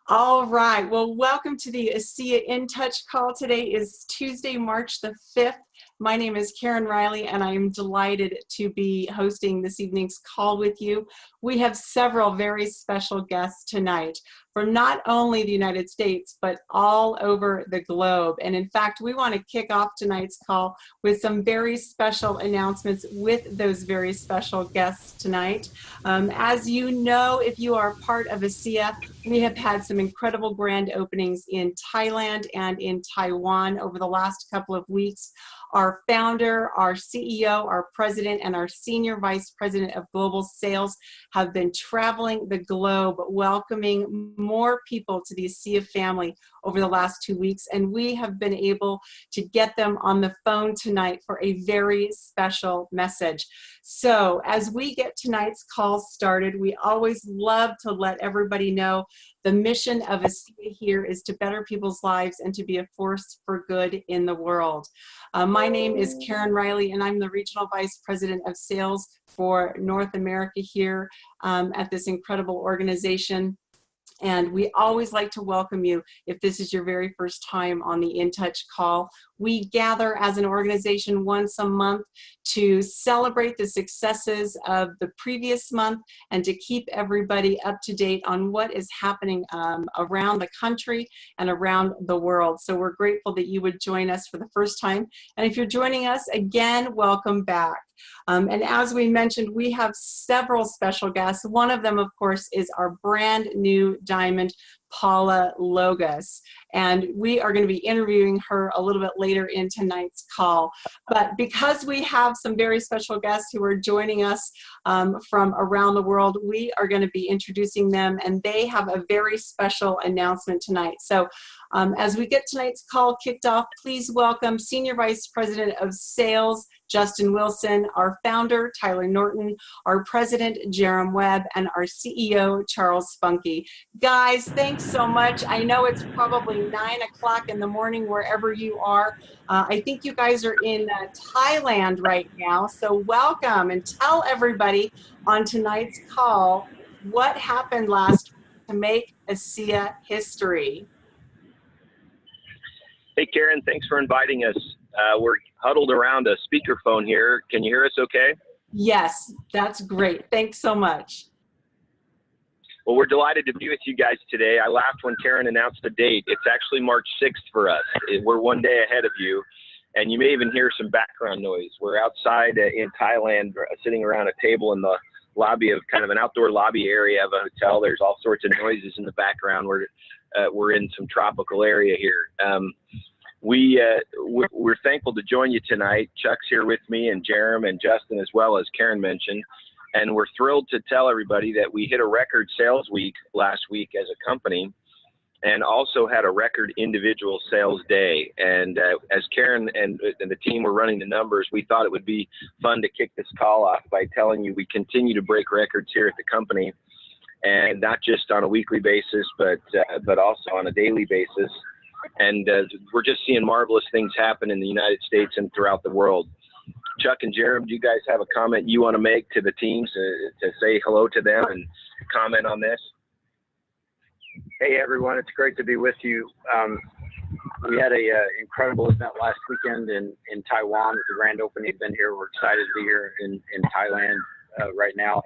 All right. Well, welcome to the ASEA In Touch Call. Today is Tuesday, March the 5th. My name is Karen Riley, and I am delighted to be hosting this evening's call with you. We have several very special guests tonight from not only the United States, but all over the globe. And in fact, we want to kick off tonight's call with some very special announcements with those very special guests tonight. As you know, if you are part of ASEA, we have had some incredible grand openings in Thailand and in Taiwan over the last couple of weeks. Our founder, our CEO, our president, and our senior vice president of global sales have been traveling the globe, welcoming more people to the ASEA family over the last 2 weeks, and we have been able to get them on the phone tonight for a very special message. So as we get tonight's call started, we always love to let everybody know the mission of ASEA here is to better people's lives and to be a force for good in the world. My name is Karen Riley, and I'm the Regional Vice President of Sales for North America here at this incredible organization. And we always like to welcome you if this is your very first time on the In Touch Call. We gather as an organization once a month to celebrate the successes of the previous month and to keep everybody up to date on what is happening around the country and around the world. So we're grateful that you would join us for the first time. And if you're joining us again, welcome back. And as we mentioned, we have several special guests. One of them, of course, is our brand new diamond, Paula Logos. And we are going to be interviewing her a little bit later in tonight's call. But because we have some very special guests who are joining us from around the world, we are going to be introducing them, and they have a very special announcement tonight. So as we get tonight's call kicked off, please welcome Senior Vice President of Sales, Justin Wilson, our founder, Tyler Norton, our president, Jerem Webb, and our CEO, Charles Spunky. Guys, thanks so much. I know it's probably 9 o'clock in the morning wherever you are. I think you guys are in Thailand right now, so welcome, and tell everybody on tonight's call what happened last week to make ASEA history. Hey, Karen, thanks for inviting us. We're huddled around a speakerphone here. Can you hear us okay? Yes, that's great. Thanks so much. Well, we're delighted to be with you guys today. I laughed when Karen announced the date. It's actually March 6th for us. We're one day ahead of you, and you may even hear some background noise. We're outside in Thailand, sitting around a table in the lobby of kind of an outdoor lobby area of a hotel. There's all sorts of noises in the background. We're in some tropical area here. We're thankful to join you tonight. Chuck's here with me, and Jerem and Justin, as well, as Karen mentioned. And we're thrilled to tell everybody that we hit a record sales week last week as a company, and also had a record individual sales day. And as Karen and the team were running the numbers, we thought it would be fun to kick this call off by telling you we continue to break records here at the company, and not just on a weekly basis, but also on a daily basis. And we're just seeing marvelous things happen in the United States and throughout the world. Chuck and Jerem, do you guys have a comment you want to make to the teams to say hello to them and comment on this? Hey, everyone. It's great to be with you. We had a incredible event last weekend in Taiwan with the grand opening. We've been here. We're excited to be here in Thailand right now.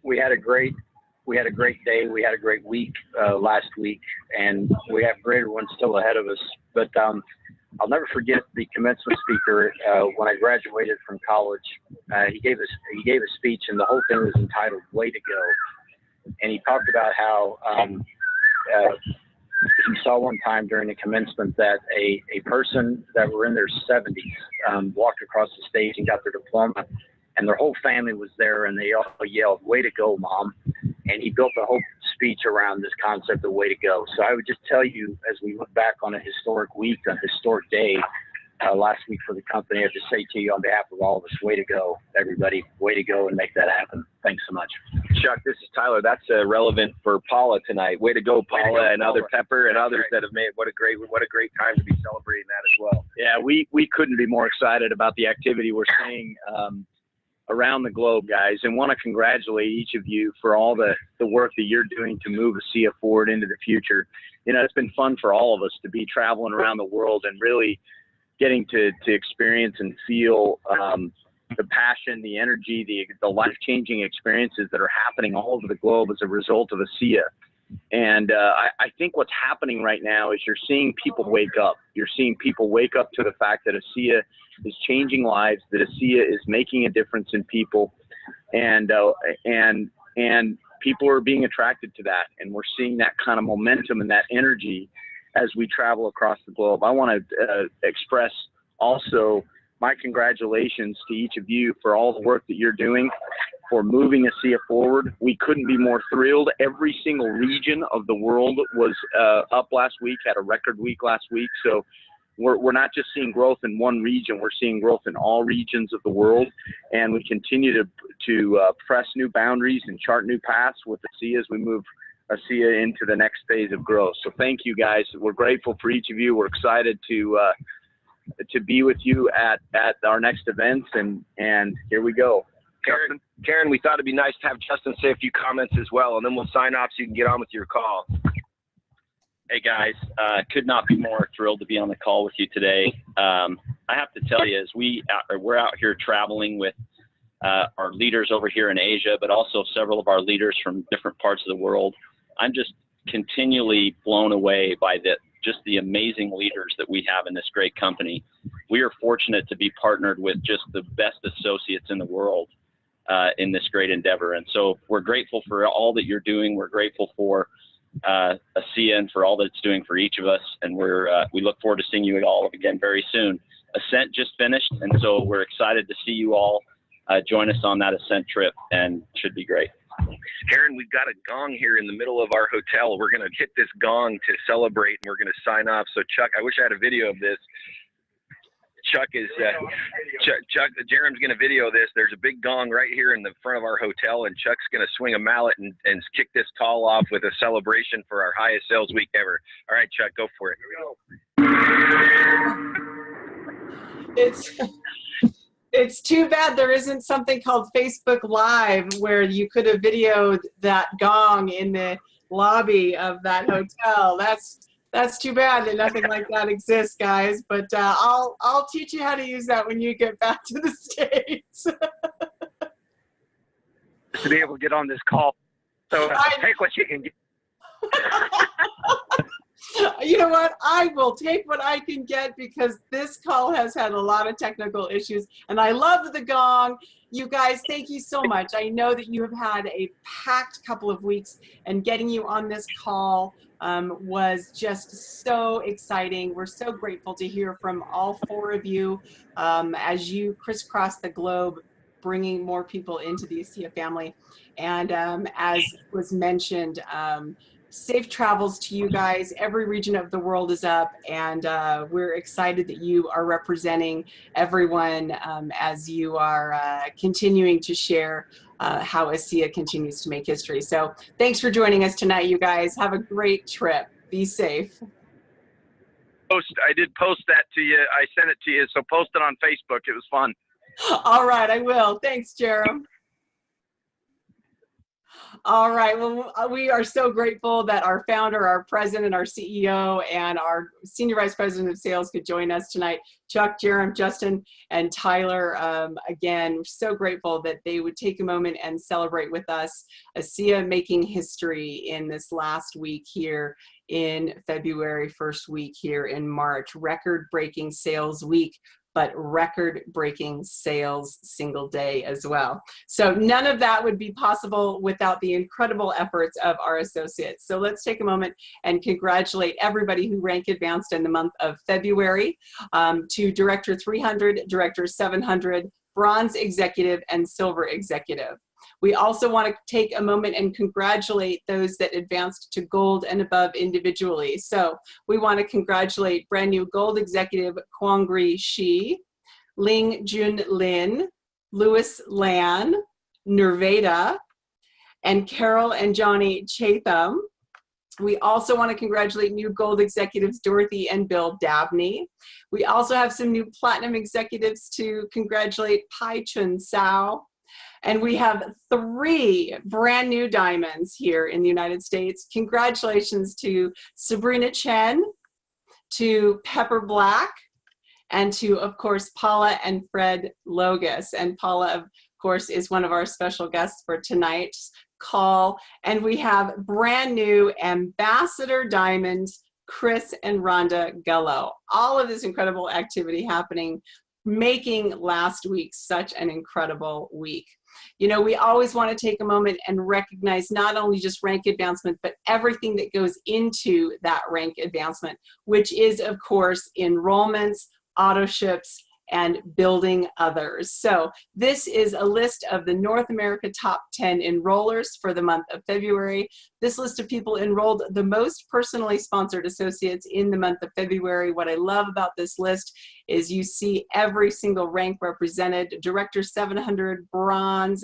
We had a great day. We had a great week last week, and we have greater ones still ahead of us. But I'll never forget the commencement speaker when I graduated from college. He gave a speech, and the whole thing was entitled "Way to Go." And he talked about how he saw one time during the commencement that a person that were in their 70s walked across the stage and got their diploma, and their whole family was there, and they all yelled, "Way to go, Mom." And he built a whole speech around this concept of way to go. So I would just tell you, as we look back on a historic week, a historic day last week for the company, I have to say to you on behalf of all of us, way to go, everybody. Way to go and make that happen. Thanks so much. Chuck, this is Tyler. That's relevant for Paula tonight. Way to go, Paula, and other Pepper and others that have made what a great time to be celebrating that as well. Yeah, we couldn't be more excited about the activity we're seeing around the globe, guys, and want to congratulate each of you for all the work that you're doing to move ASEA forward into the future. You know, it's been fun for all of us to be traveling around the world and really getting to experience and feel the passion, the energy, the life-changing experiences that are happening all over the globe as a result of ASEA. And I think what's happening right now is you're seeing people wake up. You're seeing people wake up to the fact that ASEA is changing lives, that ASEA is making a difference in people, and people are being attracted to that. And we're seeing that kind of momentum and that energy as we travel across the globe. I want to express also my congratulations to each of you for all the work that you're doing, for moving ASEA forward. We couldn't be more thrilled. Every single region of the world was up last week, had a record week last week. So we're not just seeing growth in one region, we're seeing growth in all regions of the world. And we continue to press new boundaries and chart new paths with ASEA as we move ASEA into the next phase of growth. So thank you, guys. We're grateful for each of you. We're excited to be with you at our next events, and here we go. Karen, we thought it'd be nice to have Justin say a few comments as well, and then we'll sign off so you can get on with your call. Hey guys, could not be more thrilled to be on the call with you today. I have to tell you, as we're out here traveling with our leaders over here in Asia, but also several of our leaders from different parts of the world, I'm just continually blown away by just the amazing leaders that we have in this great company. We are fortunate to be partnered with just the best associates in the world in this great endeavor. And so we're grateful for all that you're doing. We're grateful for ASEA and for all that it's doing for each of us. And we look forward to seeing you all again very soon. Ascent just finished, and so we're excited to see you all join us on that Ascent trip, and should be great. Karen, we've got a gong here in the middle of our hotel. We're going to hit this gong to celebrate, and we're going to sign off. So Chuck, I wish I had a video of this. Chuck, Jerem's going to video this. There's a big gong right here in the front of our hotel, and Chuck's going to swing a mallet and kick this call off with a celebration for our highest sales week ever. All right, Chuck, go for it. It's too bad there isn't something called Facebook Live where you could have videoed that gong in the lobby of that hotel. That's too bad that nothing like that exists, guys. But I'll teach you how to use that when you get back to the States. To be able to get on this call, so take what you can get. You know what? I will take what I can get, because this call has had a lot of technical issues, and I love the gong. You guys, thank you so much. I know that you have had a packed couple of weeks, and getting you on this call was just so exciting. We're so grateful to hear from all four of you as you crisscross the globe, bringing more people into the ASEA family. And as was mentioned, safe travels to you guys. Every region of the world is up, and we're excited that you are representing everyone as you are continuing to share how ASEA continues to make history. So thanks for joining us tonight, you guys. Have a great trip. Be safe. I did post that to you. I sent it to you, so post it on Facebook. It was fun. All right, I will. Thanks, Jerem. All right, well, we are so grateful that our founder, our president, our CEO, and our senior vice president of sales could join us tonight. Chuck, Jerem, Justin, and Tyler, again, we're so grateful that they would take a moment and celebrate with us ASEA making history in this last week here in February, first week here in March. Record-breaking sales week, but record-breaking sales single day as well. So none of that would be possible without the incredible efforts of our associates. So let's take a moment and congratulate everybody who rank advanced in the month of February, to Director 300, Director 700, Bronze Executive, and Silver Executive. We also want to take a moment and congratulate those that advanced to gold and above individually. So we want to congratulate brand new gold executive Kwangri Shi, Ling Jun Lin, Louis Lan, Nirvada, and Carol and Johnny Chatham. We also want to congratulate new gold executives Dorothy and Bill Dabney. We also have some new platinum executives to congratulate Pai Chun Sao, And we have 3 brand new diamonds here in the United States. Congratulations to Sabrina Chen, to Pepper Black, and to, of course, Paula and Fred Logus. And Paula, of course, is one of our special guests for tonight's call. And we have brand new Ambassador Diamonds, Chris and Rhonda Gullo. All of this incredible activity happening, making last week such an incredible week. You know, we always want to take a moment and recognize not only just rank advancement, but everything that goes into that rank advancement, which is, of course, enrollments, auto ships, and building others. So this is a list of the North America top 10 enrollers for the month of February. This list of people enrolled the most personally sponsored associates in the month of February. What I love about this list is you see every single rank represented: Director 700, Bronze,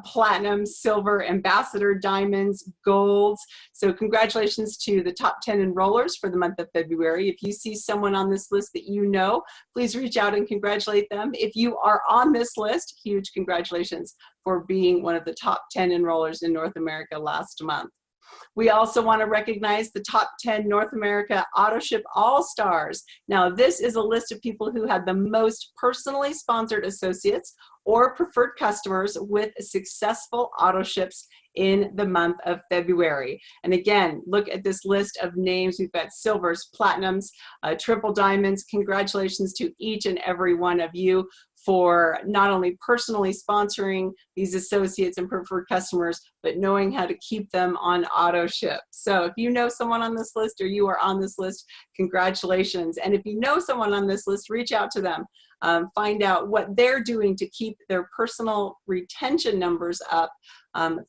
Platinum, Silver, Ambassador, Diamonds, Golds. So congratulations to the top 10 enrollers for the month of February. If you see someone on this list that you know, please reach out and congratulate them. If you are on this list, huge congratulations for being one of the top 10 enrollers in North America last month. We also want to recognize the top 10 North America AutoShip All-Stars. Now, this is a list of people who had the most personally sponsored associates or preferred customers with successful auto ships in the month of February. And again, look at this list of names. We've got silvers, platinums, triple diamonds. Congratulations to each and every one of you for not only personally sponsoring these associates and preferred customers, but knowing how to keep them on auto ship. So if you know someone on this list or you are on this list, congratulations. And if you know someone on this list, reach out to them. Find out what they're doing to keep their personal retention numbers up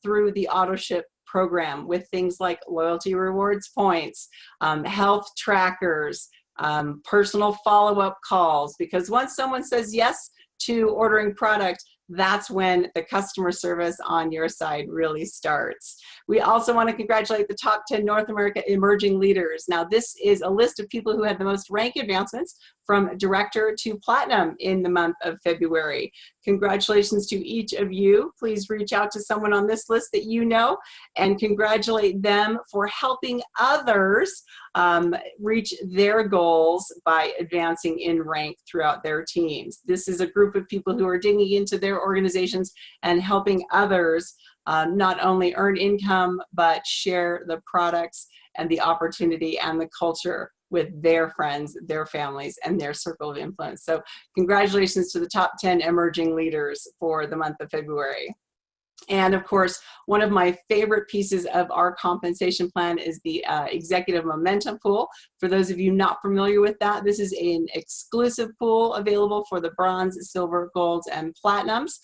through the auto ship program with things like loyalty rewards points, health trackers, personal follow-up calls, because once someone says yes to ordering product, that's when the customer service on your side really starts. We also want to congratulate the top 10 North America emerging leaders. Now, this is a list of people who had the most rank advancements from director to platinum in the month of February. Congratulations to each of you. Please reach out to someone on this list that you know and congratulate them for helping others reach their goals by advancing in rank throughout their teams. This is a group of people who are digging into their organizations and helping others not only earn income, but share the products and the opportunity and the culture with their friends, their families, and their circle of influence. So congratulations to the top 10 emerging leaders for the month of February. And of course, one of my favorite pieces of our compensation plan is the Executive Momentum Pool. For those of you not familiar with that, this is an exclusive pool available for the bronze, silver, golds, and platinums.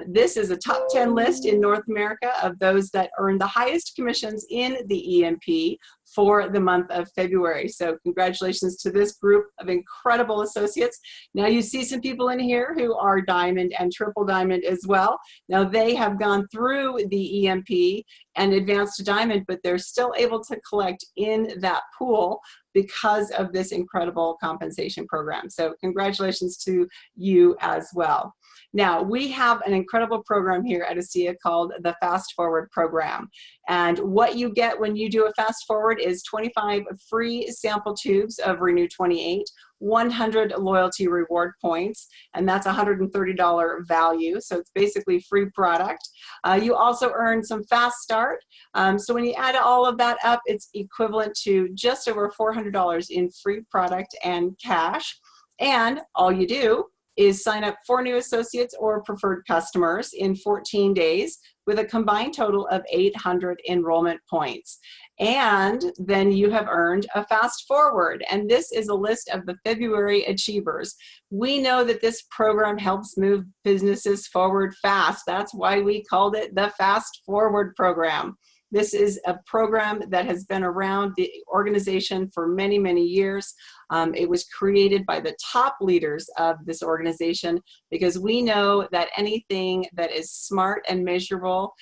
This is a top 10 list in North America of those that earn the highest commissions in the EMP for the month of February. So congratulations to this group of incredible associates. Now you see some people in here who are diamond and triple diamond as well. Now they have gone through the EMP and advanced to diamond, but they're still able to collect in that pool because of this incredible compensation program. So congratulations to you as well. Now, we have an incredible program here at ASEA called the Fast Forward program. And what you get when you do a Fast Forward is 25 free sample tubes of Renew 28, 100 loyalty reward points, and that's $130 value. So it's basically free product. You also earn some Fast Start. So when you add all of that up, it's equivalent to just over $400 in free product and cash. And all you do is sign up 4 new associates or preferred customers in 14 days with a combined total of 800 enrollment points. And then you have earned a Fast Forward. And this is a list of the February achievers. We know that this program helps move businesses forward fast. That's why we called it the Fast Forward program. This is a program that has been around the organization for many, many years. It was created by the top leaders of this organization because we know that anything that is smart and measurable,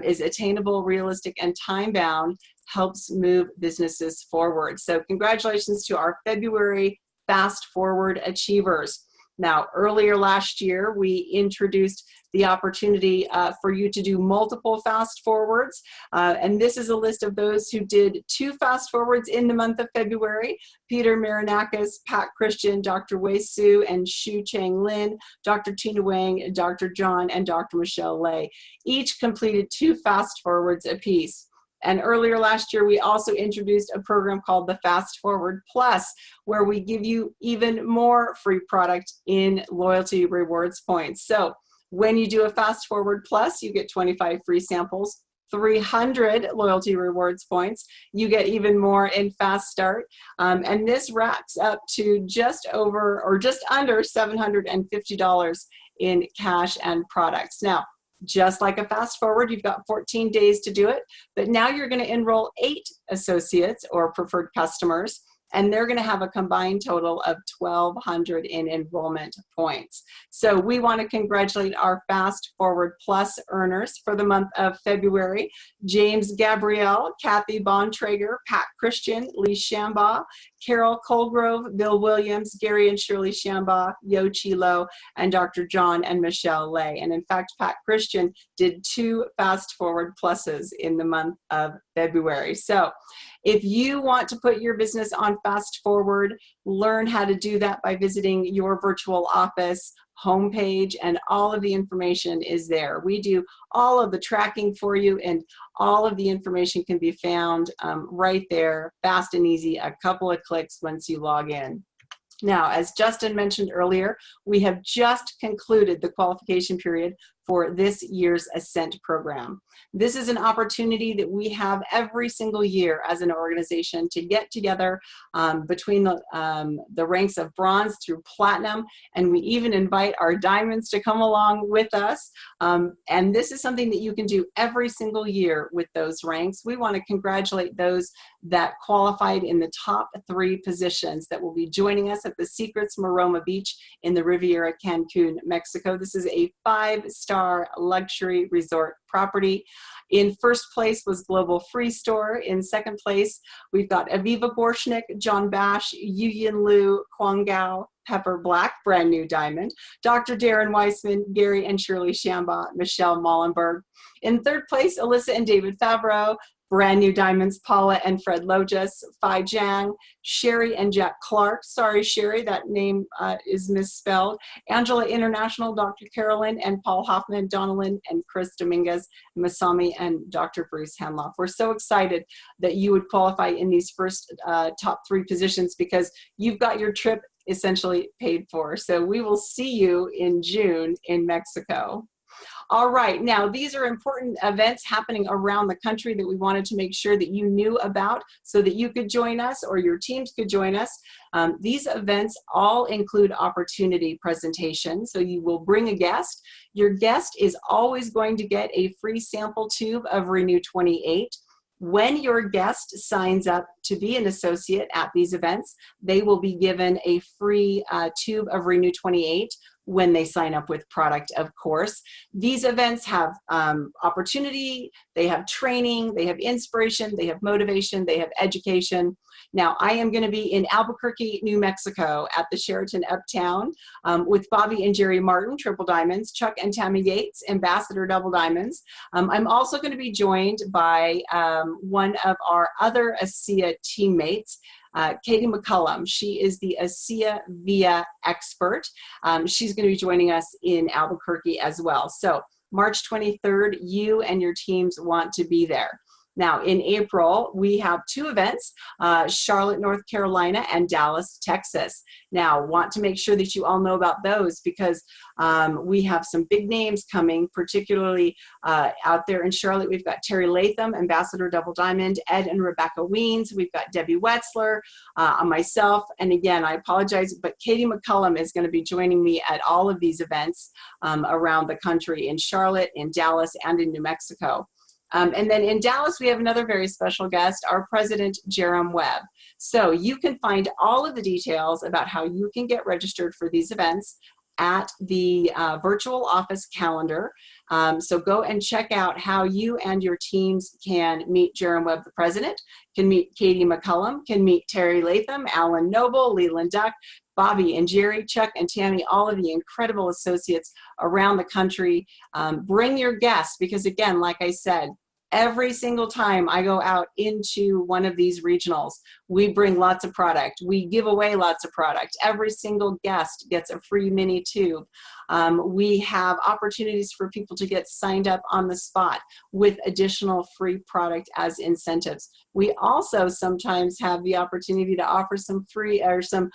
is attainable, realistic, and time-bound helps move businesses forward. So congratulations to our February Fast Forward achievers. Now, earlier last year, we introduced the opportunity for you to do multiple fast forwards. And this is a list of those who did 2 fast forwards in the month of February: Peter Marinakis, Pat Christian, Dr. Wei Su, and Shu Chang Lin, Dr. Tina Wang, Dr. John, and Dr. Michelle Lay. Each completed 2 fast forwards apiece. And earlier last year, we also introduced a program called the Fast Forward Plus, where we give you even more free product in loyalty rewards points. So when you do a Fast Forward Plus, you get 25 free samples, 300 loyalty rewards points. You get even more in Fast Start. And this racks up to just over or just under $750 in cash and products. Now, just like a fast forward, you've got 14 days to do it, but now you're going to enroll 8 associates or preferred customers, and they're going to have a combined total of 1,200 in enrollment points. So we want to congratulate our Fast Forward Plus earners for the month of February: James Gabrielle, Kathy Bontrager, Pat Christian, Lee Shambaugh, Carol Colgrove, Bill Williams, Gary and Shirley Shambaugh, Yo Chilo, and Dr. John and Michelle Lay. And in fact, Pat Christian did 2 Fast Forward Pluses in the month of February. So if you want to put your business on Fast Forward, learn how to do that by visiting your virtual office homepage, and all of the information is there. We do all of the tracking for you, and all of the information can be found right there, fast and easy, a couple of clicks once you log in. Now, as Justin mentioned earlier, we have just concluded the qualification period for this year's Ascent program. This is an opportunity that we have every single year as an organization to get together between the ranks of bronze through platinum, and we even invite our diamonds to come along with us. And this is something that you can do every single year with those ranks. We want to congratulate those that qualified in the top 3 positions that will be joining us at the Secrets Maroma Beach in the Riviera Cancun, Mexico. This is a 5-star luxury resort property. In first place was Global Free Store. In second place, we've got Aviva Gorshnik, John Bash, Yuyin Liu, Kwang Gao, Pepper Black, brand new diamond, Dr. Darren Weissman, Gary and Shirley Shambaugh, Michelle Mollenberg. In third place, Alyssa and David Favreau, brand new diamonds, Paula and Fred Lojas, Phi Jiang, Sherry and Jack Clark. Sorry, Sherry, that name is misspelled. Angela International, Dr. Carolyn and Paul Hoffman, Donalyn and Chris Dominguez, Masami and Dr. Bruce Hanloff. We're so excited that you would qualify in these first top 3 positions, because you've got your trip essentially paid for. So we will see you in June in Mexico. All right, now these are important events happening around the country that we wanted to make sure that you knew about so that you could join us or your teams could join us. These events all include opportunity presentations, so you will bring a guest. Your guest is always going to get a free sample tube of Renew 28. When your guest signs up to be an associate at these events, they will be given a free tube of Renew 28 when they sign up with product, of course. These events have opportunity, they have training, they have inspiration, they have motivation, they have education. Now, I am gonna be in Albuquerque, New Mexico at the Sheraton Uptown with Bobby and Jerry Martin, Triple Diamonds, Chuck and Tammy Yates, Ambassador Double Diamonds. I'm also gonna be joined by one of our other ASEA teammates, Katie McCullum. She is the ASEA VIA expert. She's going to be joining us in Albuquerque as well. So March 23rd, you and your teams want to be there. Now, in April, we have 2 events, Charlotte, North Carolina, and Dallas, Texas. Now, want to make sure that you all know about those, because we have some big names coming, particularly out there in Charlotte. We've got Terry Latham, Ambassador Double Diamond, Ed and Rebecca Weens. We've got Debbie Wetzler, myself, and again, I apologize, but Katie McCullum is going to be joining me at all of these events around the country, in Charlotte, in Dallas, and in New Mexico. And then in Dallas, we have another very special guest, our president, Jerem Webb. So you can find all of the details about how you can get registered for these events at the virtual office calendar. So go and check out how you and your teams can meet Jerem Webb, the president, can meet Katie McCullum, can meet Terry Latham, Alan Noble, Leland Duck, Bobby and Jerry, Chuck and Tammy, all of the incredible associates around the country. Bring your guests, because again, like I said, every single time I go out into one of these regionals, we bring lots of product. We give away lots of product. Every single guest gets a free mini tube. We have opportunities for people to get signed up on the spot with additional free product as incentives. We also sometimes have the opportunity to offer some free or some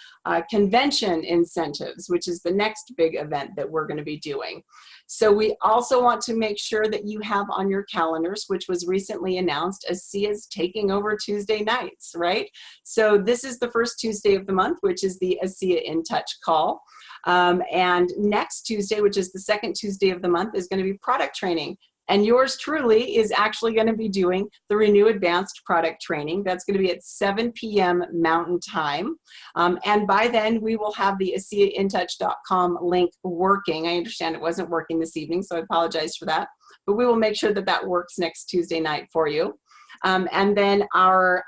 convention incentives, which is the next big event that we're going to be doing. So we also want to make sure that you have on your calendars, which was recently announced, ASEA's taking over Tuesday nights, right? So this is the first Tuesday of the month, which is the ASEA In Touch Call. And next Tuesday, which is the second Tuesday of the month, is going to be product training. And yours truly is actually going to be doing the Renew Advanced product training. That's going to be at 7 p.m. Mountain Time. And by then, we will have the ASEAintouch.com link working. I understand it wasn't working this evening, so I apologize for that. But we will make sure that that works next Tuesday night for you. And then our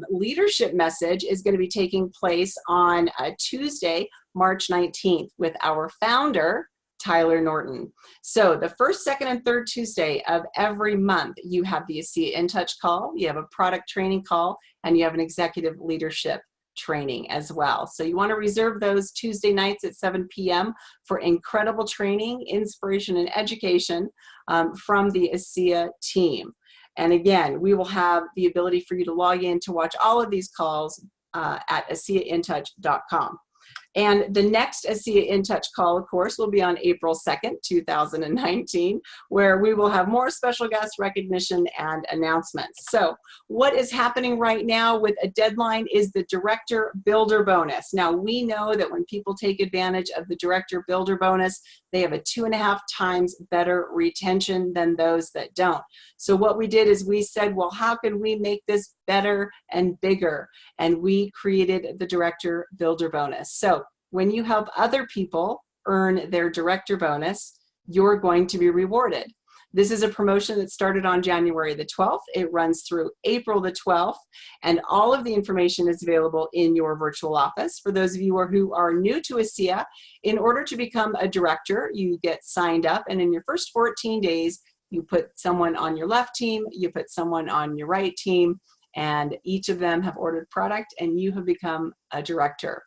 leadership message is going to be taking place on Tuesday, March 19th with our founder, Tyler Norton. So the first, second, and third Tuesday of every month, you have the ASEA In Touch call, you have a product training call, and you have an executive leadership training as well. So you want to reserve those Tuesday nights at 7 p.m. for incredible training, inspiration, and education from the ASEA team. And again, we will have the ability for you to log in to watch all of these calls at ASEAintouch.com. And the next ASEA In Touch call, of course, will be on April 2nd, 2019, where we will have more special guest recognition and announcements. So what is happening right now with a deadline is the Director Builder Bonus. Now, we know that when people take advantage of the Director Builder Bonus, they have a 2.5 times better retention than those that don't. So what we did is we said, well, how can we make this better and bigger? And we created the Director Builder Bonus. So when you help other people earn their Director Bonus, you're going to be rewarded. This is a promotion that started on January the 12th. It runs through April the 12th, and all of the information is available in your virtual office. For those of you who are new to ASEA, in order to become a director, you get signed up, and in your first 14 days, you put someone on your left team, you put someone on your right team, and each of them have ordered product, and you have become a director.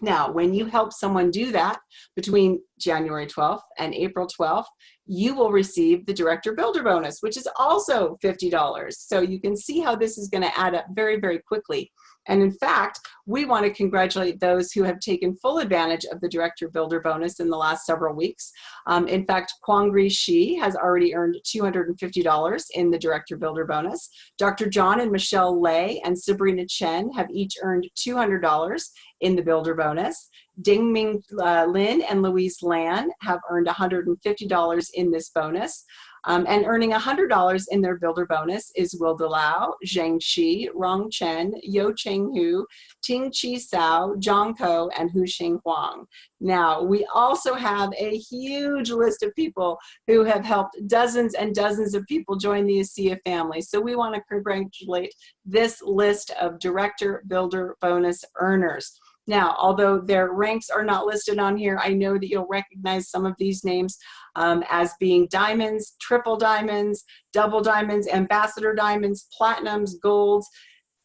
Now, when you help someone do that between January 12th and April 12th, you will receive the Director Builder Bonus, which is also $50. So you can see how this is going to add up very, very quickly. And in fact, we want to congratulate those who have taken full advantage of the Director Builder Bonus in the last several weeks. In fact, Kwangri Shi has already earned $250 in the Director Builder Bonus. Dr. John and Michelle Lay and Sabrina Chen have each earned $200 in the Builder Bonus. Dingming Lin and Louise Lan have earned $150 in this bonus. And earning $100 in their Builder Bonus is Will Delau, Zheng Shi, Rong Chen, Yo Cheng Hu, Ting Chi Sao, Zhang Ko, and Hu Xing Huang. Now, we also have a huge list of people who have helped dozens and dozens of people join the ASEA family. So we want to congratulate this list of Director Builder Bonus earners. Now, although their ranks are not listed on here, I know that you'll recognize some of these names as being diamonds, triple diamonds, double diamonds, ambassador diamonds, platinums, golds.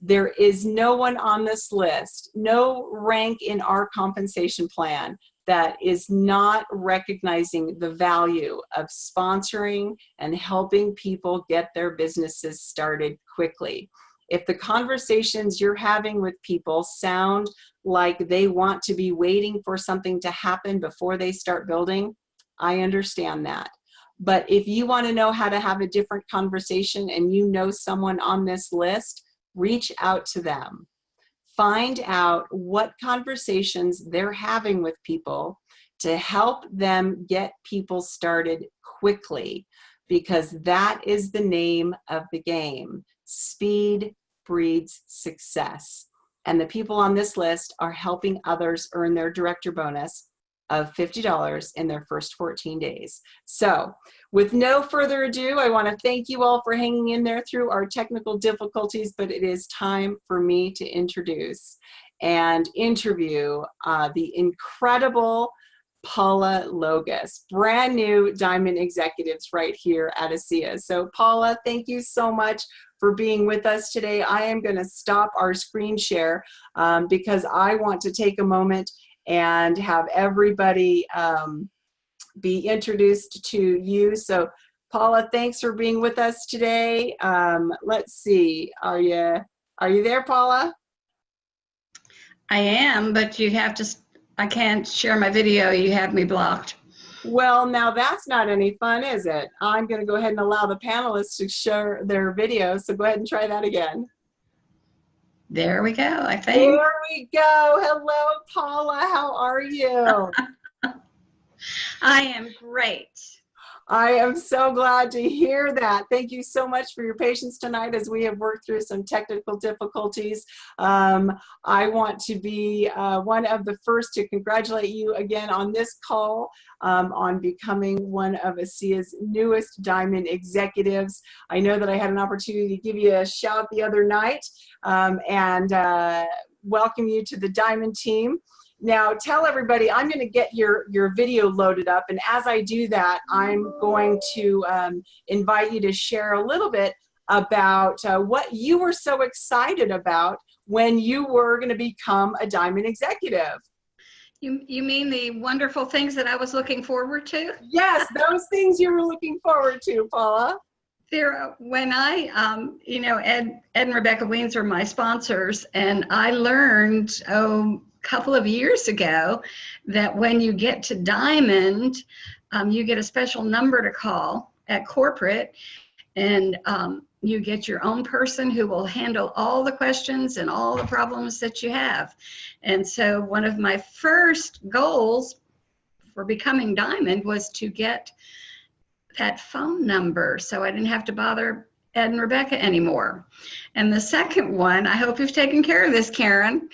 There is no one on this list, no rank in our compensation plan that is not recognizing the value of sponsoring and helping people get their businesses started quickly. If the conversations you're having with people sound like they want to be waiting for something to happen before they start building, I understand that. But if you want to know how to have a different conversation and you know someone on this list, reach out to them. Find out what conversations they're having with people to help them get people started quickly, because that is the name of the game. Speed breeds success. And the people on this list are helping others earn their Director Bonus of $50 in their first 14 days. So with no further ado, I want to thank you all for hanging in there through our technical difficulties, but it is time for me to introduce and interview the incredible Paula Logus, brand new Diamond executives right here at ASEA. So Paula, thank you so much for being with us today. I am going to stop our screen share because I want to take a moment and have everybody be introduced to you. So Paula, thanks for being with us today. Let's see, are you there, Paula? I am, but you have to, I can't share my video. You have me blocked. Well, now that's not any fun, is it? I'm going to go ahead and allow the panelists to share their video. So go ahead and try that again. There we go, I think. There we go. Hello, Paula. How are you? I am great. I am so glad to hear that. Thank you so much for your patience tonight as we have worked through some technical difficulties. I want to be one of the first to congratulate you again on this call on becoming one of ASEA's newest Diamond executives. I know that I had an opportunity to give you a shout the other night and welcome you to the Diamond team. Now, tell everybody, I'm going to get your video loaded up, and as I do that, I'm going to invite you to share a little bit about what you were so excited about when you were going to become a Diamond executive. You mean the wonderful things that I was looking forward to? Yes, those things you were looking forward to, Paula. There, when I, you know, Ed and Rebecca Weens are my sponsors, and I learned, couple of years ago that when you get to Diamond, you get a special number to call at corporate, and you get your own person who will handle all the questions and all the problems that you have. And so one of my first goals for becoming Diamond was to get that phone number so I didn't have to bother Ed and Rebecca anymore. And the second one, I hope you've taken care of this, Karen.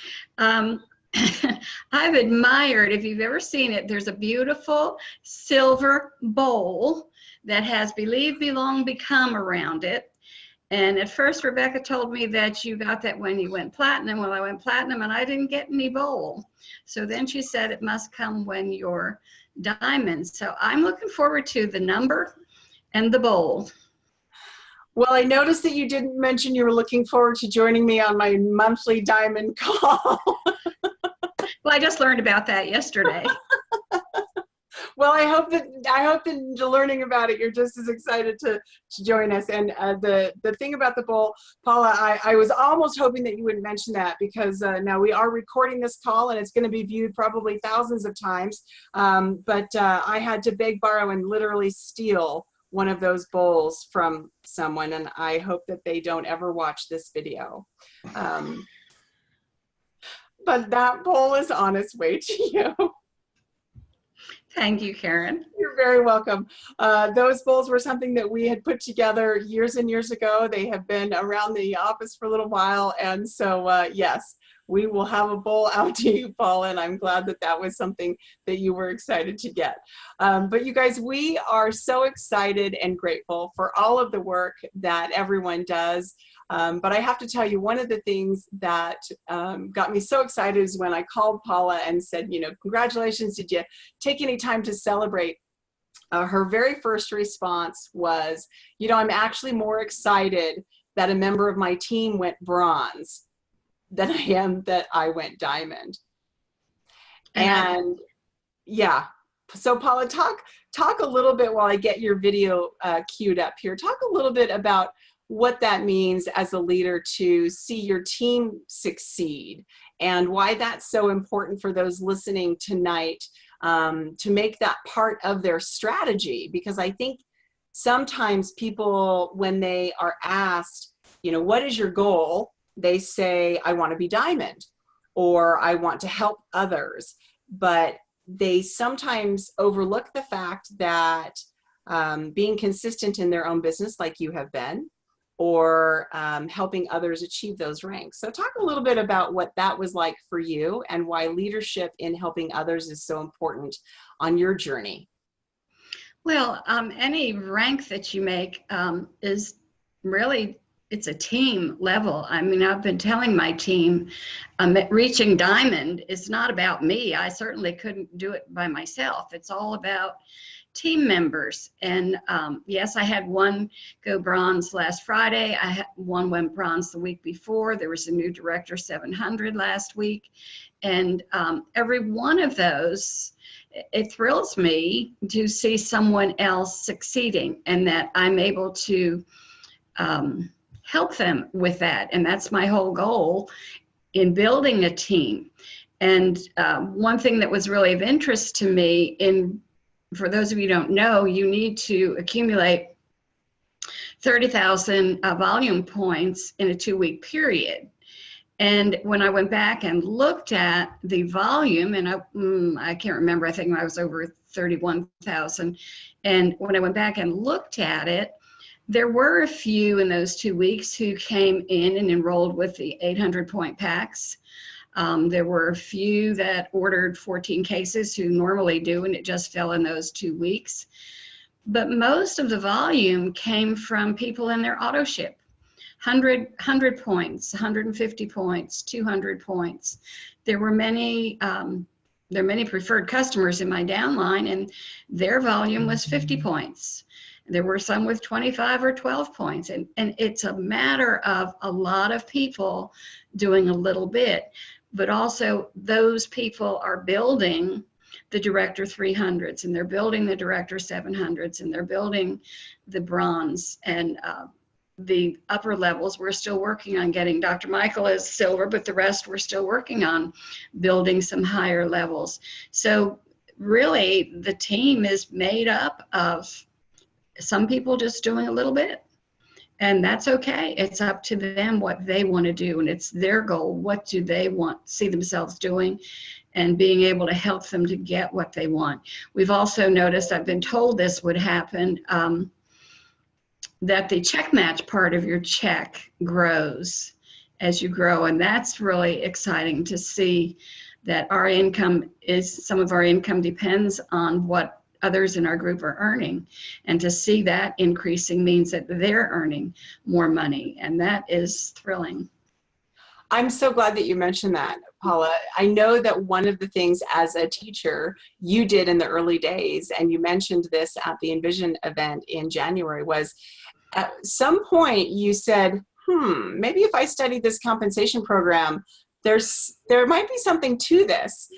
I've admired, if you've ever seen it, there's a beautiful silver bowl that has Believe, Belong, Become around it. And at first, Rebecca told me that you got that when you went platinum. Well, I went platinum and I didn't get any bowl. So then she said it must come when you're Diamond. So I'm looking forward to the number and the bowl. Well, I noticed that you didn't mention you were looking forward to joining me on my monthly Diamond call. Well, I just learned about that yesterday. Well, I hope that learning about it, you're just as excited to join us. And the thing about the bowl, Paula, I was almost hoping that you would mention that because now we are recording this call and it's going to be viewed probably thousands of times. But I had to beg, borrow, and literally steal one of those bowls from someone, and I hope that they don't ever watch this video. But that bowl is on its way to you. Thank you, Karen. You're very welcome. Those bowls were something that we had put together years and years ago. They have been around the office for a little while, and so yes, we will have a bowl out to you, Paula, and I'm glad that that was something that you were excited to get. But you guys, we are so excited and grateful for all of the work that everyone does. But I have to tell you, one of the things that got me so excited is when I called Paula and said, you know, congratulations, did you take any time to celebrate? Her very first response was, you know, I'm actually more excited that a member of my team went bronze than I am that I went Diamond. And yeah, so Paula, talk a little bit while I get your video queued up here. Talk a little bit about what that means as a leader to see your team succeed and why that's so important for those listening tonight to make that part of their strategy. Because I think sometimes people, when they are asked, you know, what is your goal? They say, I want to be Diamond, or I want to help others. But they sometimes overlook the fact that being consistent in their own business, like you have been, or helping others achieve those ranks. So talk a little bit about what that was like for you and why leadership in helping others is so important on your journey. Well, any rank that you make is really, it's a team level. I mean, I've been telling my team reaching diamond is not about me. I certainly couldn't do it by myself. It's all about team members. And yes, I had one go bronze last Friday. I had one went bronze the week before. There was a new director 700 last week. And every one of those, it thrills me to see someone else succeeding and that I'm able to help them with that. And that's my whole goal in building a team. And one thing that was really of interest to me, for those of you who don't know, you need to accumulate 30,000 volume points in a 2-week period. And when I went back and looked at the volume, and I can't remember, I think I was over 31,000. And when I went back and looked at it, there were a few in those 2 weeks who came in and enrolled with the 800-point packs. There were a few that ordered 14 cases who normally do, and it just fell in those 2 weeks. But most of the volume came from people in their auto ship. 100 points, 150 points, 200 points. There were many preferred customers in my downline, and their volume was 50 points. There were some with 25 or 12 points. And it's a matter of a lot of people doing a little bit, but also those people are building the Director 300s, and they're building the Director 700s, and they're building the bronze. And the upper levels, we're still working on getting. Dr. Michael is silver, but the rest we're still working on building some higher levels. So really the team is made up of some people just doing a little bit, and that's okay. It's up to them what they want to do, and it's their goal. What do they want, see themselves doing, and being able to help them to get what they want. We've also noticed, I've been told this would happen, that the check match part of your check grows as you grow. And that's really exciting to see that our income some of our income depends on what others in our group are earning. And to see that increasing means that they're earning more money. And that is thrilling. I'm so glad that you mentioned that, Paula. I know that one of the things as a teacher you did in the early days, and you mentioned this at the Envision event in January, was at some point you said, maybe if I studied this compensation program, there might be something to this.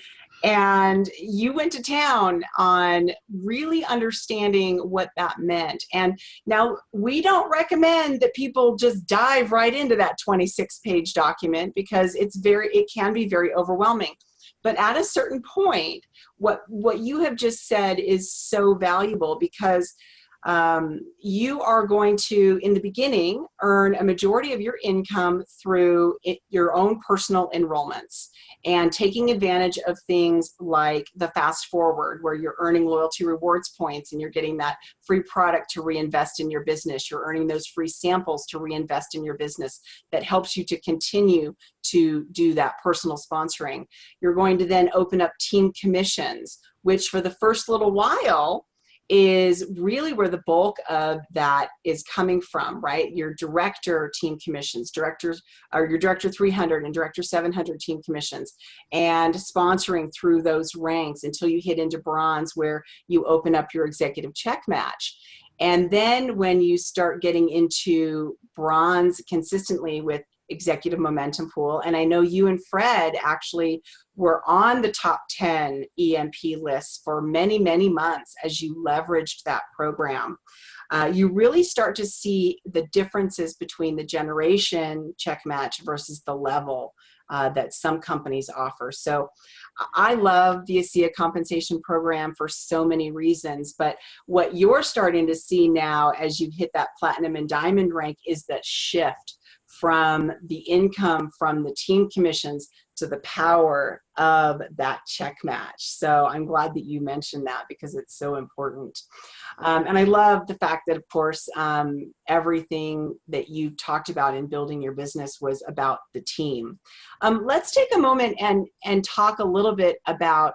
And you went to town on really understanding what that meant. And now we don't recommend that people just dive right into that 26-page document because it can be very overwhelming. But at a certain point, what you have just said is so valuable, because you are going to, in the beginning, earn a majority of your income through your own personal enrollments and taking advantage of things like the fast forward, where you're earning loyalty rewards points and you're getting that free product to reinvest in your business. You're earning those free samples to reinvest in your business that helps you to continue to do that personal sponsoring. You're going to then open up team commissions, which for the first little while is really where the bulk of that is coming from, right? Your director team commissions, your director 300 and director 700 team commissions, and sponsoring through those ranks until you hit into bronze, where you open up your executive check match. And then when you start getting into bronze consistently with executive momentum pool, and I know you and Fred actually were on the top 10 EMP lists for many, many months as you leveraged that program. You really start to see the differences between the generation check match versus the level that some companies offer. So I love the ASEA compensation program for so many reasons, but what you're starting to see now as you hit that platinum and diamond rank is that shift from the income from the team commissions to the power of that check match. So I'm glad that you mentioned that because it's so important. And I love the fact that, of course, everything that you've talked about in building your business was about the team. Let's take a moment and talk a little bit about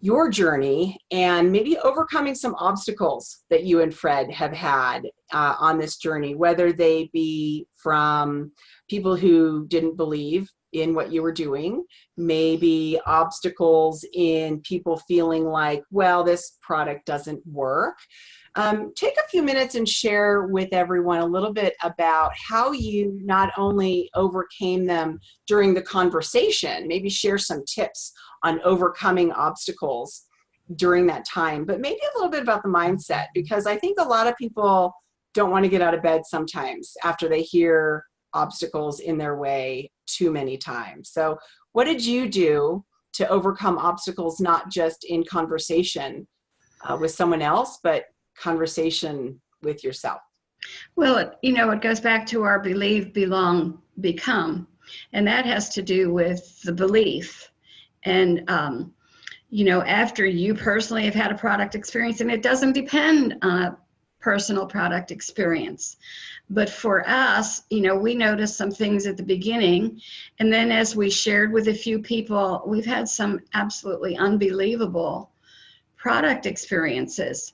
your journey and maybe overcoming some obstacles that you and Fred have had on this journey, whether they be from people who didn't believe in what you were doing, maybe obstacles in people feeling like, well, this product doesn't work. Take a few minutes and share with everyone a little bit about how you not only overcame them during the conversation, maybe share some tips on overcoming obstacles during that time, but maybe a little bit about the mindset, because I think a lot of people don't want to get out of bed sometimes after they hear obstacles in their way too many times. So what did you do to overcome obstacles, not just in conversation with someone else, but conversation with yourself? Well, it goes back to our believe, belong, become, and that has to do with the belief. And, after you personally have had a product experience, and it doesn't depend on a personal product experience. But for us, we noticed some things at the beginning. And then as we shared with a few people, we've had some absolutely unbelievable product experiences.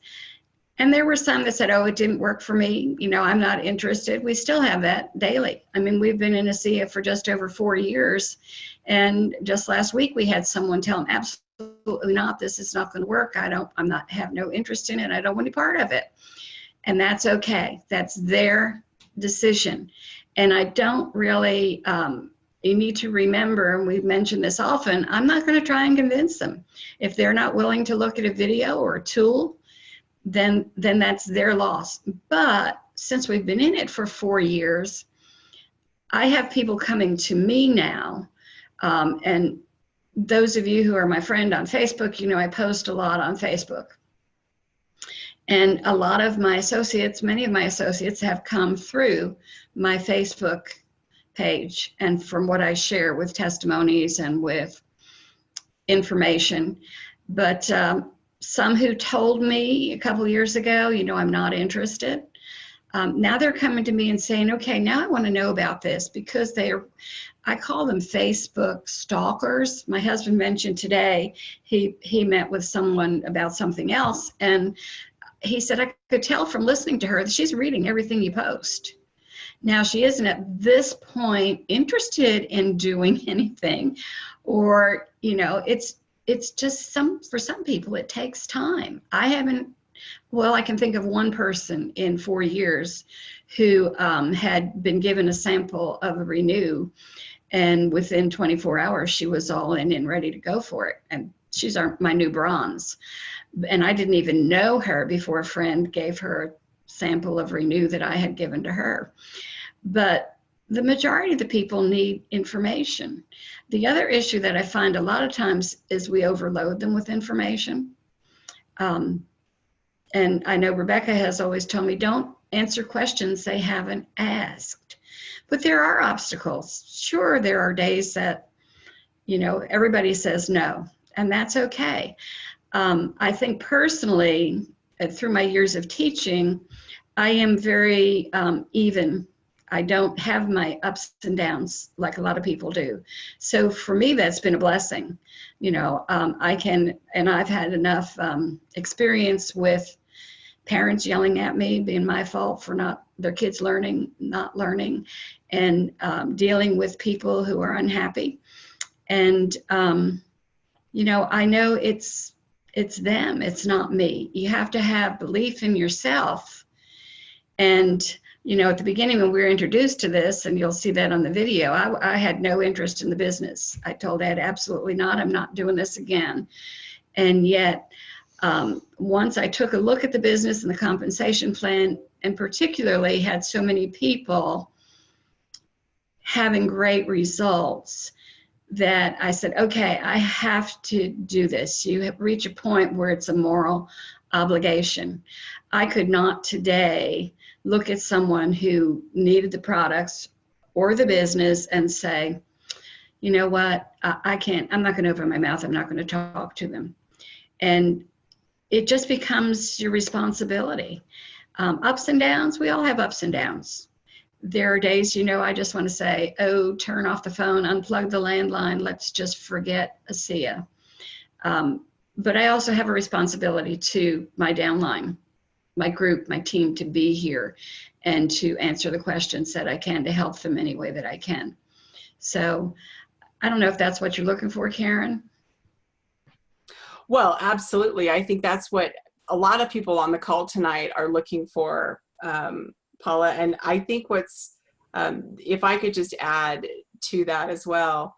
And there were some that said, oh, it didn't work for me. I'm not interested. We still have that daily. I mean, we've been in ASEA for just over 4 years. And just last week, we had someone tell them, absolutely not. This is not going to work. have no interest in it. I don't want any part of it. And that's okay. That's their decision. And I don't really, you need to remember, and we've mentioned this often, I'm not going to try and convince them. If they're not willing to look at a video or a tool, then that's their loss. But since we've been in it for 4 years, I have people coming to me now. And those of you who are my friend on Facebook, I post a lot on Facebook. And a lot of my associates, many of my associates have come through my Facebook page and from what I share with testimonies and with information. But some who told me a couple years ago, I'm not interested. Now they're coming to me and saying, okay, now I want to know about this, because I call them Facebook stalkers. My husband mentioned today, he met with someone about something else, and he said, I could tell from listening to her that she's reading everything you post. Now, she isn't at this point interested in doing anything, or, it's just for some people, it takes time. I can think of one person in 4 years who had been given a sample of a Renew, and within 24 hours, she was all in and ready to go for it. And she's my new bronze. And I didn't even know her before a friend gave her a sample of Renew that I had given to her. But the majority of the people need information. The other issue that I find a lot of times is we overload them with information. And I know Rebecca has always told me, don't answer questions they haven't asked. But there are obstacles. Sure, there are days that, everybody says no, and that's okay. I think personally, through my years of teaching, I am very even. I don't have my ups and downs like a lot of people do. So for me, that's been a blessing. I've had enough experience with parents yelling at me, being my fault for their kids not learning, and dealing with people who are unhappy. And, I know it's them, it's not me. You have to have belief in yourself. And, at the beginning when we were introduced to this, and you'll see that on the video, I had no interest in the business. I told Ed, absolutely not, I'm not doing this again. And yet, once I took a look at the business and the compensation plan, and particularly had so many people having great results, that I said, okay, I have to do this. You reach a point where it's a moral obligation. I could not today look at someone who needed the products or the business and say, you know what, I can't, I'm not going to open my mouth. I'm not going to talk to them. And it just becomes your responsibility. Ups and downs, we all have ups and downs. There are days, you know, I just want to say, oh, turn off the phone, unplug the landline, let's just forget ASEA. But I also have a responsibility to my downline, my group, my team, to be here and to answer the questions that I can to help them any way that I can. So I don't know if that's what you're looking for, Karen. Well, absolutely. I think that's what a lot of people on the call tonight are looking for, Paula. And I think what's, if I could just add to that as well,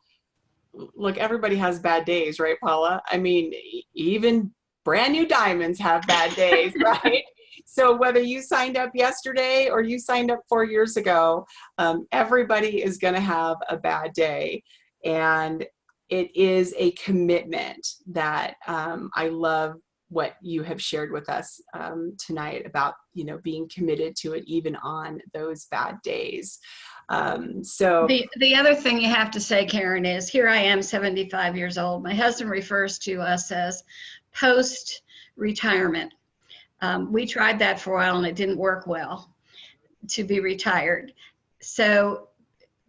look, everybody has bad days, right, Paula? I mean, even brand new diamonds have bad days, right? So whether you signed up yesterday or you signed up 4 years ago, everybody is going to have a bad day. And it is a commitment that I love what you have shared with us tonight about, you know, being committed to it even on those bad days. So the other thing you have to say, Karen, is here I am, 75 years old. My husband refers to us as post-retirement. We tried that for a while and it didn't work well to be retired. So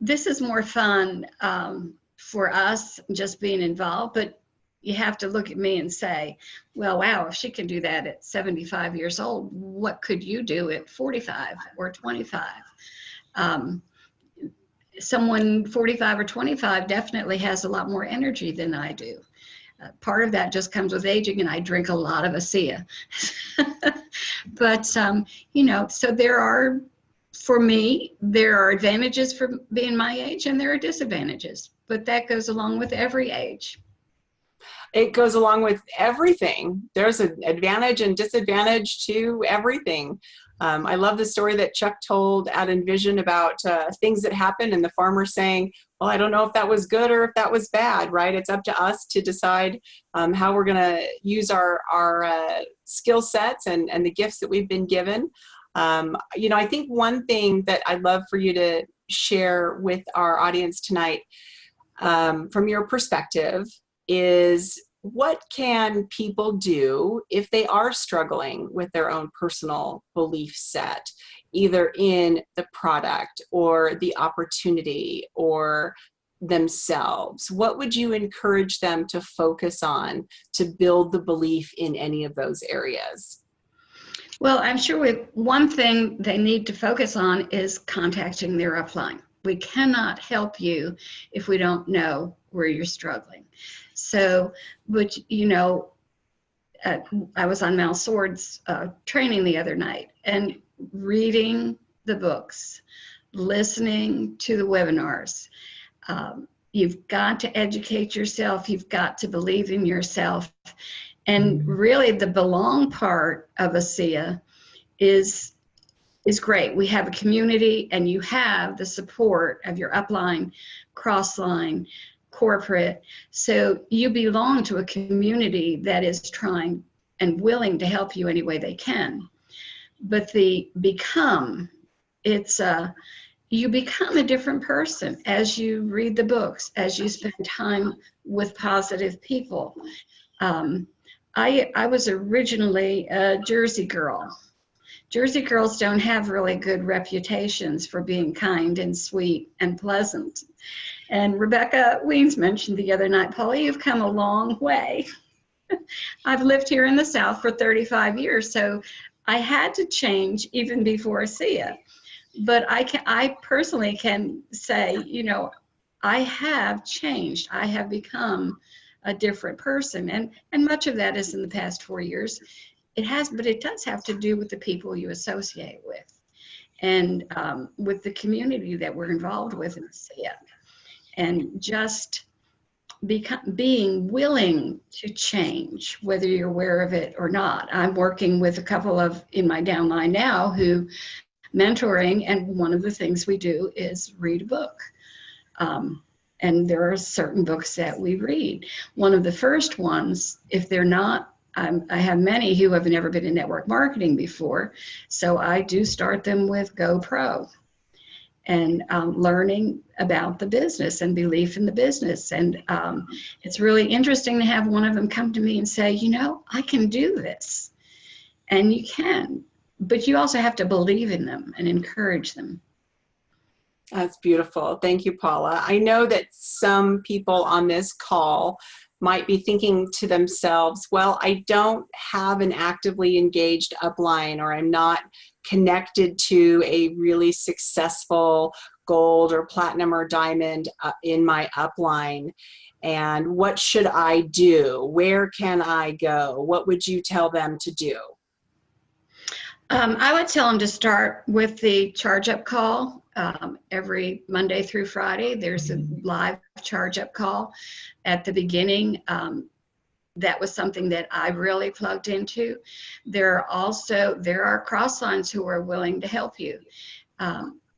this is more fun for us just being involved, but you have to look at me and say, well, wow, if she can do that at 75 years old, what could you do at 45 or 25? Someone 45 or 25 definitely has a lot more energy than I do. Part of that just comes with aging, and I drink a lot of ASEA. But, you know, so there are, for me, there are advantages for being my age and there are disadvantages, but that goes along with every age. It goes along with everything. There's an advantage and disadvantage to everything. I love the story that Chuck told at Envision about things that happen and the farmer saying, well, I don't know if that was good or if that was bad, right? It's up to us to decide how we're going to use our skill sets and the gifts that we've been given. You know, I think one thing that I'd love for you to share with our audience tonight from your perspective is, what can people do if they are struggling with their own personal belief set, either in the product or the opportunity or themselves? What would you encourage them to focus on to build the belief in any of those areas? Well, I'm sure one thing they need to focus on is contacting their upline. We cannot help you if we don't know where you're struggling. So, but you know, I was on Mal Sword's training the other night, and reading the books, listening to the webinars. You've got to educate yourself. You've got to believe in yourself. And really the belong part of ASEA is great. We have a community and you have the support of your upline, crossline, corporate. So you belong to a community that is trying and willing to help you any way they can. But the become, you become a different person as you read the books, as you spend time with positive people. I was originally a Jersey girl. Jersey girls don't have really good reputations for being kind and sweet and pleasant. And Rebecca Weens mentioned the other night, Paula, you've come a long way. I've lived here in the South for 35 years, so I had to change even before ASEA. But I personally can say, you know, I have changed. I have become a different person. And much of that is in the past 4 years. But it does have to do with the people you associate with and with the community that we're involved with in ASEA. And just being willing to change, whether you're aware of it or not. I'm working with a couple in my downline now who mentoring, and one of the things we do is read a book. And there are certain books that we read. One of the first ones, if they're not, I have many who have never been in network marketing before, so I do start them with Go Pro. and learning about the business and belief in the business. And it's really interesting to have one of them come to me and say, you know, I can do this. And you can, but you also have to believe in them and encourage them. That's beautiful. Thank you, Paula. I know that some people on this call might be thinking to themselves, well, I don't have an actively engaged upline, or I'm not connected to a really successful gold or platinum or diamond in my upline. And what should I do? Where can I go? What would you tell them to do? I would tell them to start with the charge-up call. Every Monday through Friday, there's a live charge-up call. At the beginning, that was something that I really plugged into. There are cross lines who are willing to help you.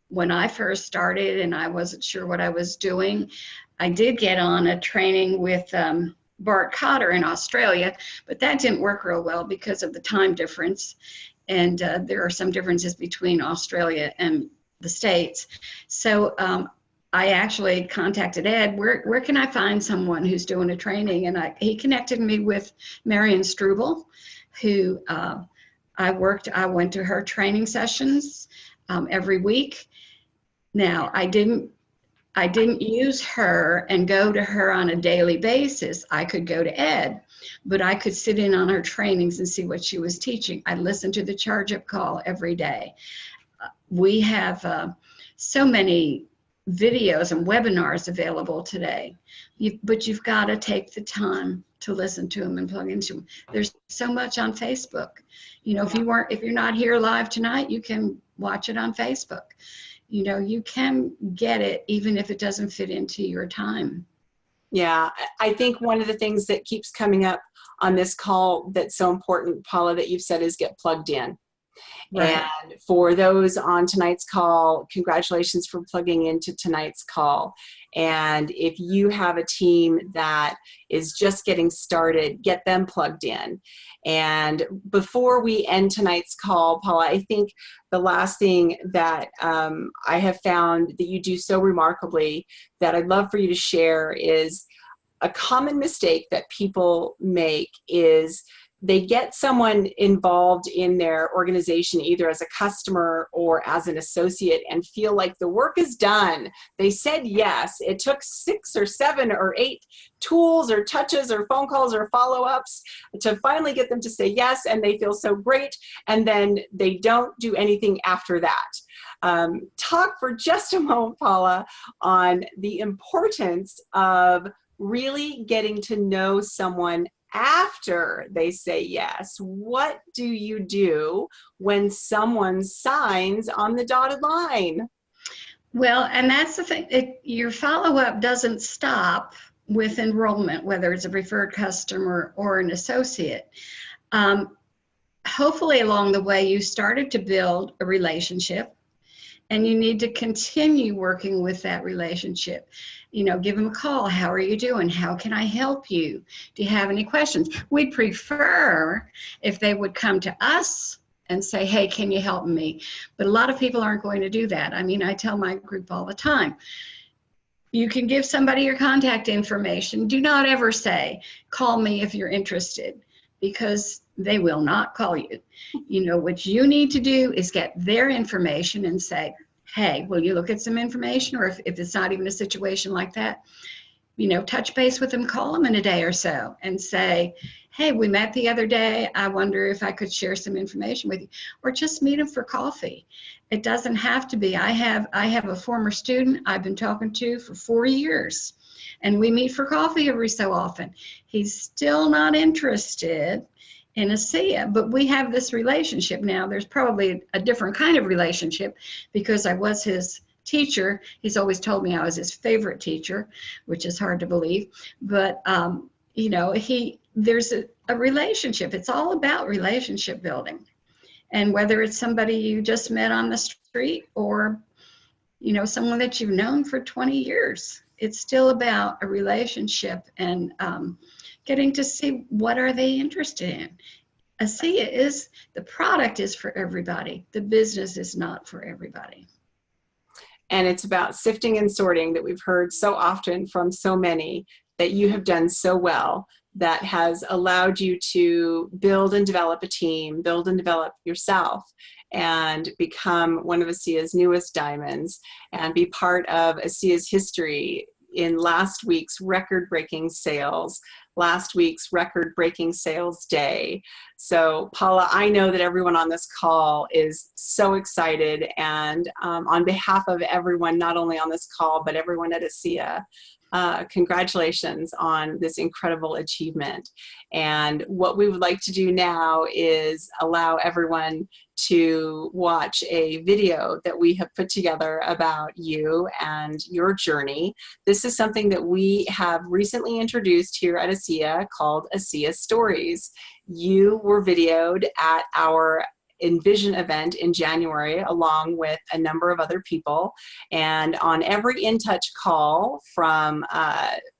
When I first started and I wasn't sure what I was doing, I did get on a training with Bart Cotter in Australia, but that didn't work real well because of the time difference. And there are some differences between Australia and the States. So I actually contacted Ed, where can I find someone who's doing a training? And he connected me with Marion Struble, who I went to her training sessions every week. Now, I didn't use her and go to her on a daily basis. I could go to Ed, but I could sit in on her trainings and see what she was teaching. I listened to the charge-up call every day. We have so many videos and webinars available today, but you've got to take the time to listen to them and plug into them. There's so much on Facebook. You know, if you're not here live tonight, you can watch it on Facebook. You know, you can get it even if it doesn't fit into your time. Yeah, I think one of the things that keeps coming up on this call that's so important, Paula, that you've said is get plugged in. Right. And for those on tonight's call, congratulations for plugging into tonight's call. And if you have a team that is just getting started, get them plugged in. And before we end tonight's call, Paula, I think the last thing that I have found that you do so remarkably that I'd love for you to share is a common mistake that people make is they get someone involved in their organization either as a customer or as an associate and feel like the work is done. They said yes. It took 6 or 7 or 8 tools or touches or phone calls or follow-ups to finally get them to say yes, and they feel so great, and then they don't do anything after that. Talk for just a moment, Paula, on the importance of really getting to know someone after they say yes. What do you do when someone signs on the dotted line? Well, and that's the thing. Your follow-up doesn't stop with enrollment, whether it's a preferred customer or an associate. Hopefully along the way you started to build a relationship, and you need to continue working with that relationship. You know, give them a call. How are you doing? How can I help you? Do you have any questions? We'd prefer if they would come to us and say, hey, can you help me? But a lot of people aren't going to do that. I mean, I tell my group all the time, you can give somebody your contact information. Do not ever say, call me if you're interested, because they will not call you. You know, what you need to do is get their information and say, hey, will you look at some information? Or if it's not even a situation like that, you know, touch base with them, call them in a day or so and say, hey, we met the other day. I wonder if I could share some information with you, or just meet them for coffee. It doesn't have to be. I have a former student I've been talking to for 4 years, and we meet for coffee every so often. He's still not interested in ASEA, but we have this relationship now. There's probably a different kind of relationship because I was his teacher. He's always told me I was his favorite teacher, which is hard to believe. But, you know, there's a relationship. It's all about relationship building. And whether it's somebody you just met on the street or, you know, someone that you've known for 20 years, it's still about a relationship and getting to see what are they interested in. ASEA the product is for everybody. The business is not for everybody. And it's about sifting and sorting that we've heard so often from so many, that you have done so well, that has allowed you to build and develop a team, build and develop yourself, and become one of ASEA's newest diamonds, and be part of ASEA's history in last week's record-breaking sales, last week's record-breaking sales day. So Paula, I know that everyone on this call is so excited, and on behalf of everyone, not only on this call, but everyone at ASEA, congratulations on this incredible achievement. And what we would like to do now is allow everyone to watch a video that we have put together about you and your journey. This is something that we have recently introduced here at ASEA called ASEA Stories. You were videoed at our Envision event in January, along with a number of other people. And on every In Touch call from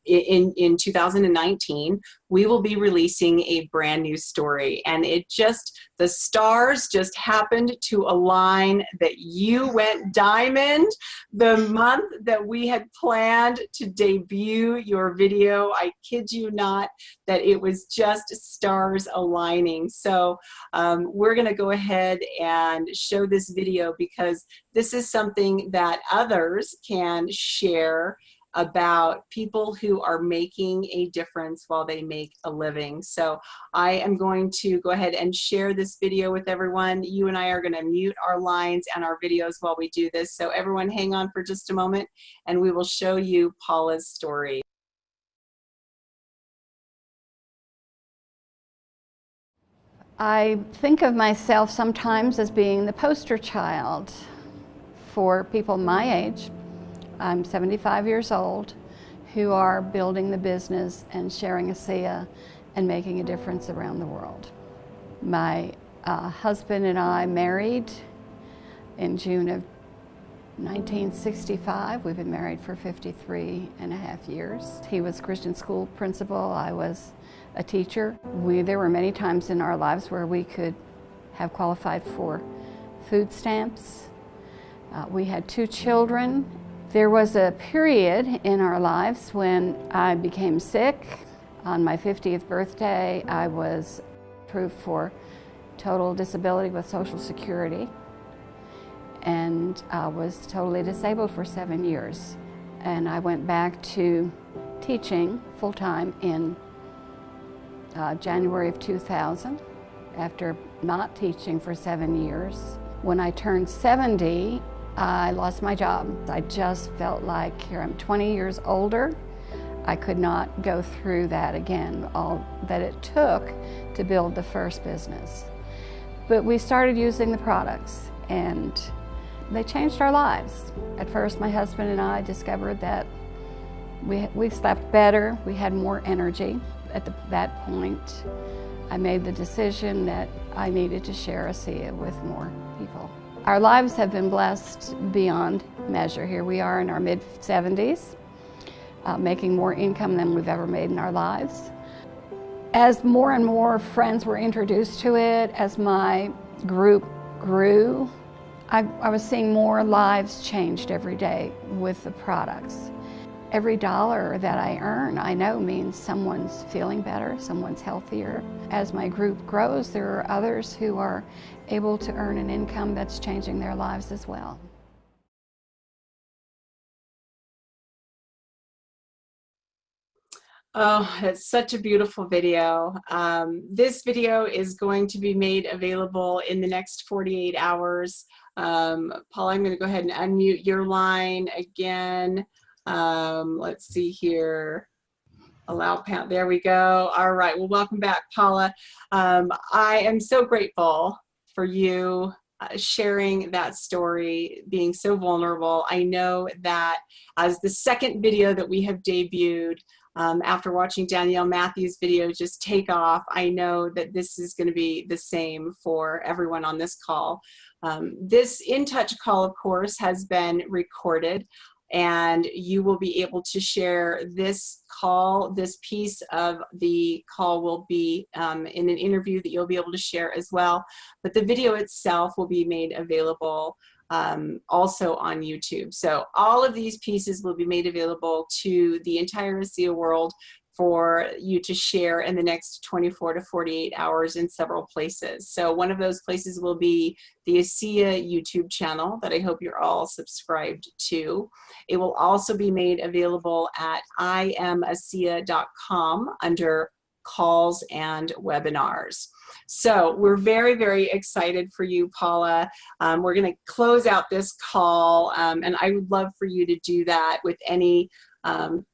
in 2019, we will be releasing a brand new story. And the stars just happened to align that you went diamond the month that we had planned to debut your video. I kid you not, that it was just stars aligning. So we're gonna go ahead and show this video, because this is something that others can share about people who are making a difference while they make a living. So I am going to go ahead and share this video with everyone. You and I are going to mute our lines and our videos while we do this. So everyone hang on for just a moment, and we will show you Paula's story. I think of myself sometimes as being the poster child for people my age. I'm 75 years old, who are building the business and sharing ASEA and making a difference around the world. My husband and I married in June of 1965. We've been married for 53 and a half years. He was Christian school principal. I was a teacher. There were many times in our lives where we could have qualified for food stamps. We had 2 children. There was a period in our lives when I became sick. On my 50th birthday, I was approved for total disability with Social Security, and I was totally disabled for 7 years. And I went back to teaching full-time in January of 2000, after not teaching for 7 years. When I turned 70, I lost my job. I just felt like, here I'm 20 years older, I could not go through that again, all that it took to build the first business. But we started using the products, and they changed our lives. At first, my husband and I discovered that we slept better, we had more energy. At that point, I made the decision that I needed to share ASEA with more people. Our lives have been blessed beyond measure. Here we are in our mid-70s, making more income than we've ever made in our lives. As more and more friends were introduced to it, as my group grew, I was seeing more lives changed every day with the products. Every dollar that I earn, I know, means someone's feeling better, someone's healthier. As my group grows, there are others who are able to earn an income that's changing their lives as well. Oh, it's such a beautiful video. This video is going to be made available in the next 48 hours. Paul, I'm going to go ahead and unmute your line again. Let's see here. Allow pound. There we go. All right. Well, welcome back, Paula. I am so grateful for you sharing that story, being so vulnerable. I know that as the second video that we have debuted, after watching Danielle Matthews' video just take off, I know that this is going to be the same for everyone on this call. This In Touch call, of course, has been recorded, and you will be able to share this call. This piece of the call will be in an interview that you'll be able to share as well. But the video itself will be made available also on YouTube. So all of these pieces will be made available to the entire ASEA world for you to share in the next 24 to 48 hours in several places. So one of those places will be the ASEA YouTube channel that I hope you're all subscribed to. It will also be made available at iamASEA.com under calls and webinars. So we're very, very excited for you, Paula. We're going to close out this call, and I would love for you to do that with any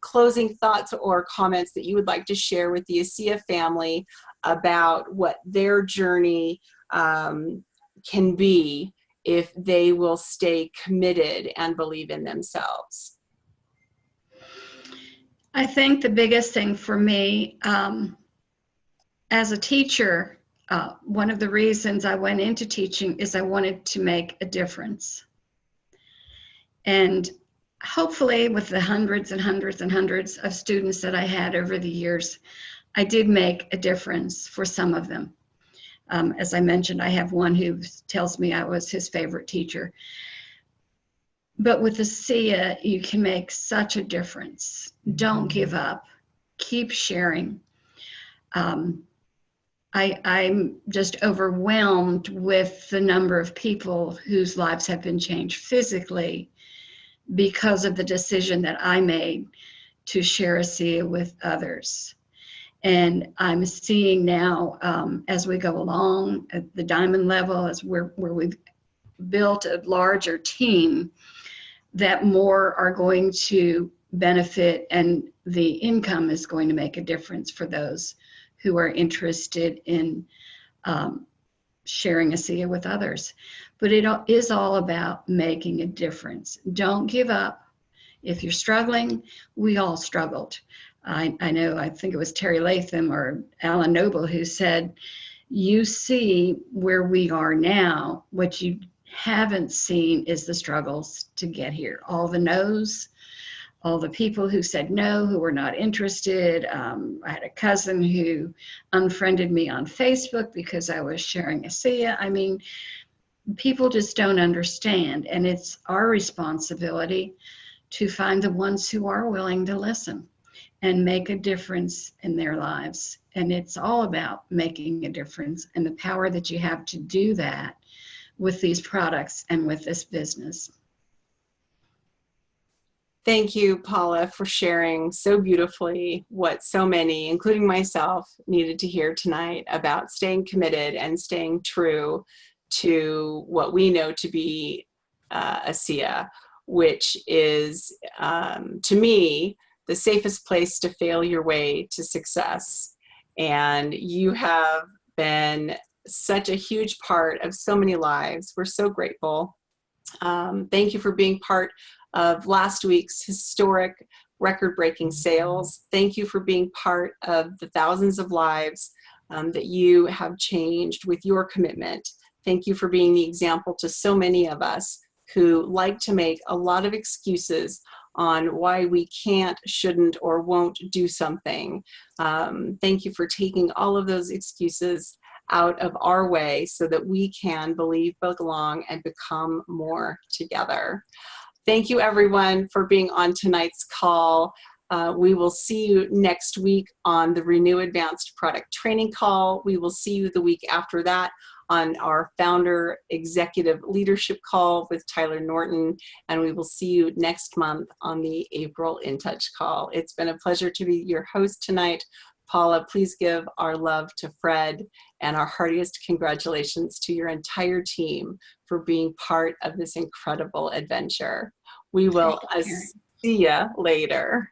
closing thoughts or comments that you would like to share with the ASEA family about what their journey can be if they will stay committed and believe in themselves. I think the biggest thing for me as a teacher, one of the reasons I went into teaching is I wanted to make a difference. And hopefully with the hundreds and hundreds and hundreds of students that I had over the years, I did make a difference for some of them. As I mentioned, I have one who tells me I was his favorite teacher. But with ASEA, you can make such a difference. Don't give up. Keep sharing. I'm just overwhelmed with the number of people whose lives have been changed physically because of the decision that I made to share ASEA with others. And I'm seeing now, as we go along at the diamond level, as where we've built a larger team, that more are going to benefit and the income is going to make a difference for those who are interested in sharing ASEA with others. But it is all about making a difference. Don't give up. If you're struggling, we all struggled. I know, I think it was Terry Latham or Alan Noble who said, you see where we are now, what you haven't seen is the struggles to get here. All the no's, all the people who said no, who were not interested. I had a cousin who unfriended me on Facebook because I was sharing ASEA. I mean, people just don't understand, and it's our responsibility to find the ones who are willing to listen and make a difference in their lives. And it's all about making a difference and the power that you have to do that with these products and with this business. Thank you, Paula, for sharing so beautifully what so many, including myself, needed to hear tonight about staying committed and staying true to what we know to be ASEA, which is, to me, the safest place to fail your way to success. And you have been such a huge part of so many lives. We're so grateful. Thank you for being part of last week's historic record-breaking sales. Thank you for being part of the thousands of lives that you have changed with your commitment. Thank you for being the example to so many of us who like to make a lot of excuses on why we can't, shouldn't, or won't do something. Thank you for taking all of those excuses out of our way so that we can believe, belong, and become more together. Thank you, everyone, for being on tonight's call. We will see you next week on the Renew Advanced Product Training Call. We will see you the week after that on our Founder Executive Leadership Call with Tyler Norton, and we will see you next month on the April In Touch Call. It's been a pleasure to be your host tonight. Paula, please give our love to Fred and our heartiest congratulations to your entire team for being part of this incredible adventure. We will see you later.